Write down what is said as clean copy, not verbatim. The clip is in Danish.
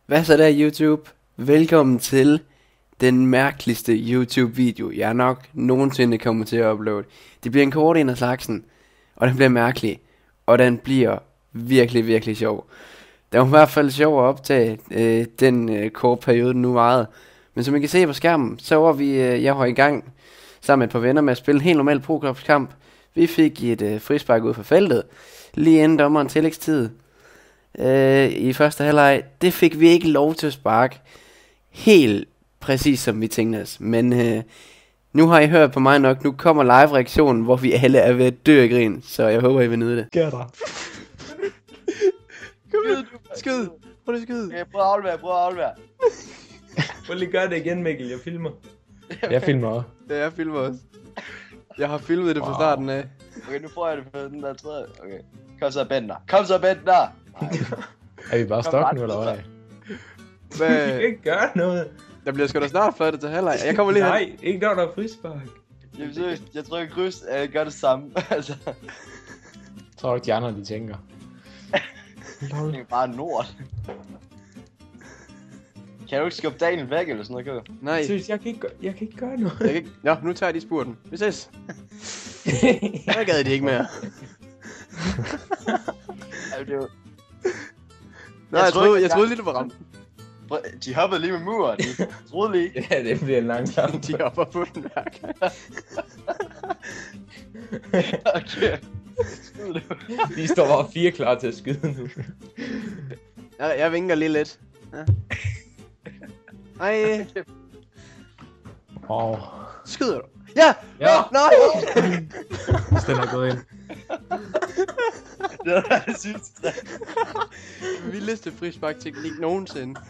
Hvad så der YouTube? Velkommen til den mærkeligste YouTube-video, jeg nok nogensinde kommer til at uploade. Det bliver en kort en af slagsen, og den bliver mærkelig, og den bliver virkelig sjov. Det var i hvert fald sjov at optage den kort periode, den nu varede. Men som I kan se på skærmen, så var jeg var i gang sammen med et par venner med at spille en helt normal pro-kamp. Vi fik et frispark ud for feltet, lige inden dommeren tillægstid. I første halvleg, det fik vi ikke lov til at sparke helt præcis som vi tænkte os. Men nu har I hørt på mig nok. Nu kommer live reaktionen, hvor vi alle er ved at dø af grin. Så jeg håber I vil nyde det. Gør dig. Skyd. Prøv lige skyd. Okay, prøv at aflevere. Prøv lige gøre det igen, Mikkel. Jeg filmer. Jeg filmer også. Ja, jeg filmer også. Jeg har filmet det fra starten af. Okay, nu får jeg det på den der tredje. Okay. Kom så, Bender. Er vi bare stok nu, eller hvad? Hvad? Vi kan ikke gøre noget. Der bliver sgu da snart flottet til halvleg. Jeg kommer lige hen. Nej, ikke når der er frispark. Jamen seriøst, jeg trykker kryds, gør det samme. Altså, Tror du ikke, de andre, de tænker? det er bare nord. Kan du ikke skubbe Daniel væk eller sådan noget, Køber? Nej. Seriøst, jeg kan ikke gøre noget. Jeg kan ikke... Nå, nu tager de spurten. Vi ses. Jeg gad de ikke mere. Altså, det er jo... Nå, jeg troede lige, det var ramt. De hoppede lige med muren. De troede lige. Ja, det bliver en lang kamp. De hopper på den hver gang. Okay. De står bare 4 klar til at skyde nu. Jeg vinker lige lidt. Ja. Ej. Skyder du? Ja! Ja. Nej! Hvis den er gået ind. Det var det sidste. Vildeste frisparkteknik nogensinde.